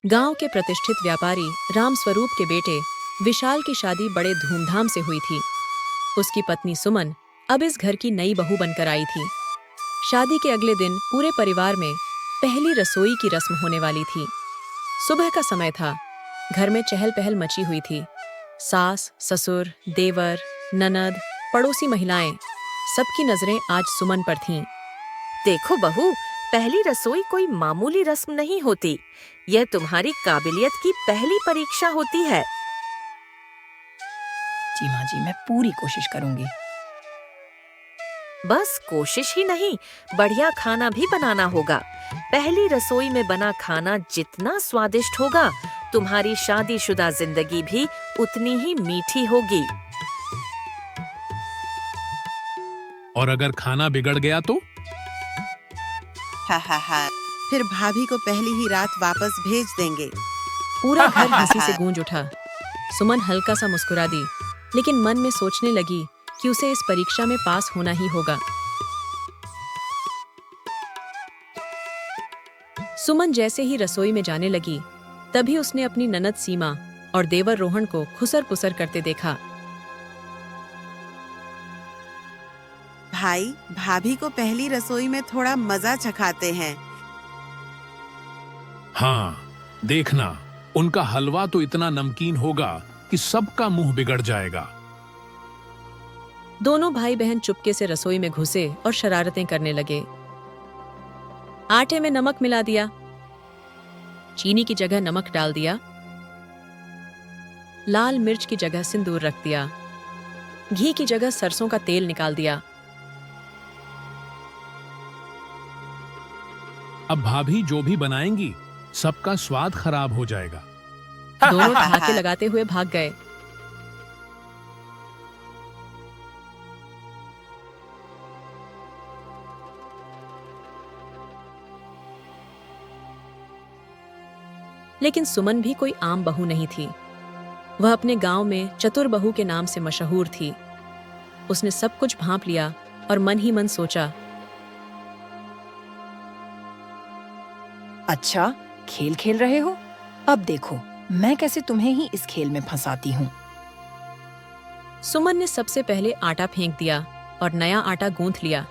गांव के प्रतिष्ठित व्यापारी राम स्वरूप के बेटे विशाल की शादी बड़े धूमधाम से हुई थी। उसकी पत्नी सुमन अब इस घर की नई बहू बनकर आई थी। शादी के अगले दिन पूरे परिवार में पहली रसोई की रस्म होने वाली थी। सुबह का समय था। घर में चहल पहल मची हुई थी। सास, ससुर, देवर, ननद, पड़ोसी महिलाएं, सबकी नजरें आज सुमन पर थीं। देखो बहू, पहली रसोई कोई मामूली रस्म नहीं होती। यह तुम्हारी काबिलियत की पहली परीक्षा होती है। जी माँ जी, मैं पूरी कोशिश करूंगी। बस कोशिश ही नहीं, बढ़िया खाना भी बनाना होगा। पहली रसोई में बना खाना जितना स्वादिष्ट होगा, तुम्हारी शादीशुदा जिंदगी भी उतनी ही मीठी होगी। और अगर खाना बिगड़ गया तो? हा हा हा, फिर भाभी को पहली ही रात वापस भेज देंगे। पूरा घर हंसी से गूंज उठा। सुमन हल्का सा मुस्कुरा दी, लेकिन मन में सोचने लगी कि उसे इस परीक्षा में पास होना ही होगा। सुमन जैसे ही रसोई में जाने लगी, तभी उसने अपनी ननद सीमा और देवर रोहन को खुसर पुसर करते देखा। भाई, भाभी को पहली रसोई में थोड़ा मजा चखाते हैं। हाँ, देखना, उनका हलवा तो इतना नमकीन होगा कि सबका मुंह बिगड़ जाएगा। दोनों भाई बहन चुपके से रसोई में घुसे और शरारतें करने लगे। आटे में नमक मिला दिया, चीनी की जगह नमक डाल दिया, लाल मिर्च की जगह सिंदूर रख दिया, घी की जगह सरसों का तेल निकाल दिया। अब भाभी जो भी बनाएंगी, सबका स्वाद खराब हो जाएगा। दोनों ठहाके लगाते हुए भाग गए। लेकिन सुमन भी कोई आम बहू नहीं थी। वह अपने गांव में चतुर बहू के नाम से मशहूर थी। उसने सब कुछ भांप लिया और मन ही मन सोचा, अच्छा, खेल खेल रहे हो? अब देखो, मैं कैसे तुम्हें ही इस खेल में फंसाती हूँ। सुमन ने सबसे पहले आटा फेंक दिया और नया आटा गूंथ लिया।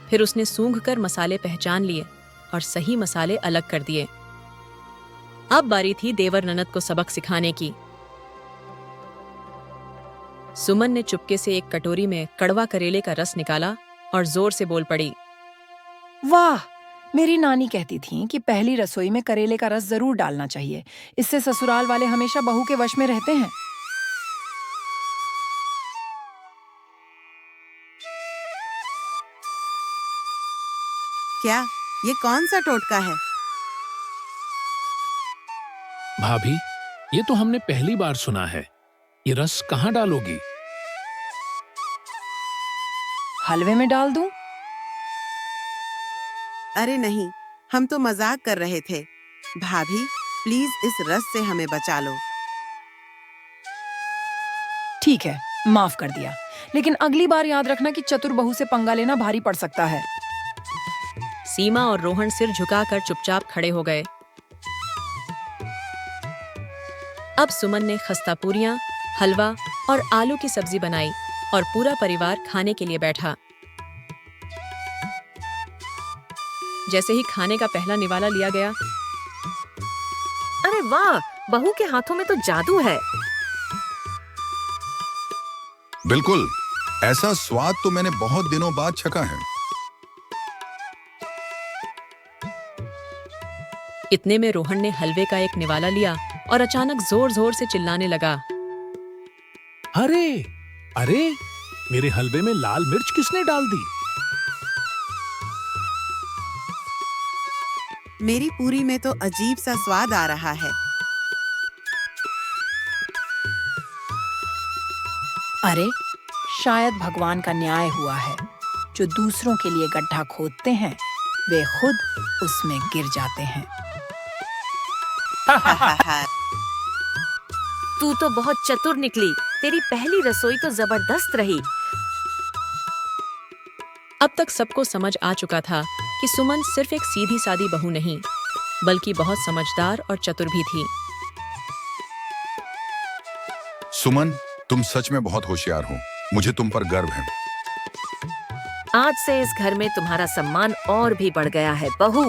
फिर उसने सूंघ कर मसाले पहचान लिए और सही मसाले अलग कर दिए। अब बारी थी देवर ननद को सबक सिखाने की। सुमन ने चुपके से एक कटोरी में कड़वा करेले का रस निकाला और जोर से बोल पड़ी, वाह, मेरी नानी कहती थी कि पहली रसोई में करेले का रस जरूर डालना चाहिए। इससे ससुराल वाले हमेशा बहू के वश में रहते हैं। क्या ये कौन सा टोटका है? भाभी, ये तो हमने पहली बार सुना है। ये रस कहाँ डालोगी? हलवे में डाल दूं? अरे नहीं, हम तो मजाक कर रहे थे। भाभी, प्लीज इस रस से हमें बचा लो। ठीक है, माफ कर दिया। लेकिन अगली बार याद रखना कि चतुर बहू से पंगा लेना भारी पड़ सकता है। सीमा और रोहन सिर झुकाकर चुपचाप खड़े हो गए। अब सुमन ने खस्ता पूरियां, हलवा और आलू की सब्जी बनाई और पूरा परिवार खाने के लिए बैठा। जैसे ही खाने का पहला निवाला लिया गया, अरे वाह, बहू के हाथों में तो जादू है। बिल्कुल, ऐसा स्वाद तो मैंने बहुत दिनों बाद चखा है। इतने में रोहन ने हलवे का एक निवाला लिया और अचानक जोर जोर से चिल्लाने लगा, अरे अरे, मेरे हलवे में लाल मिर्च किसने डाल दी? मेरी पूरी में तो अजीब सा स्वाद आ रहा है। अरे, शायद भगवान का न्याय हुआ है। जो दूसरों के लिए गड्ढा खोदते हैं वे खुद उसमें गिर जाते हैं। तू तो बहुत चतुर निकली। तेरी पहली रसोई तो जबरदस्त रही। अब तक सबको समझ आ चुका था कि सुमन सिर्फ एक सीधी सादी बहू नहीं, बल्कि बहुत समझदार और चतुर भी थी। सुमन, तुम सच में बहुत होशियार हो। मुझे तुम पर गर्व है। आज से इस घर में तुम्हारा सम्मान और भी बढ़ गया है बहू।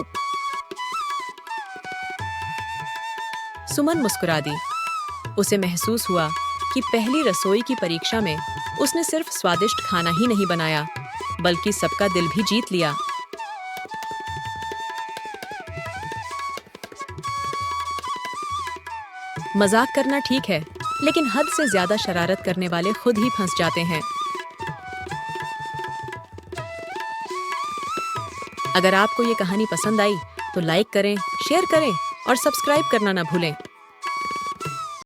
सुमन मुस्कुरा दी। उसे महसूस हुआ कि पहली रसोई की परीक्षा में उसने सिर्फ स्वादिष्ट खाना ही नहीं बनाया, बल्कि सबका दिल भी जीत लिया। मजाक करना ठीक है, लेकिन हद से ज्यादा शरारत करने वाले खुद ही फंस जाते हैं। अगर आपको ये कहानी पसंद आई तो लाइक करें, शेयर करें और सब्सक्राइब करना ना भूलें।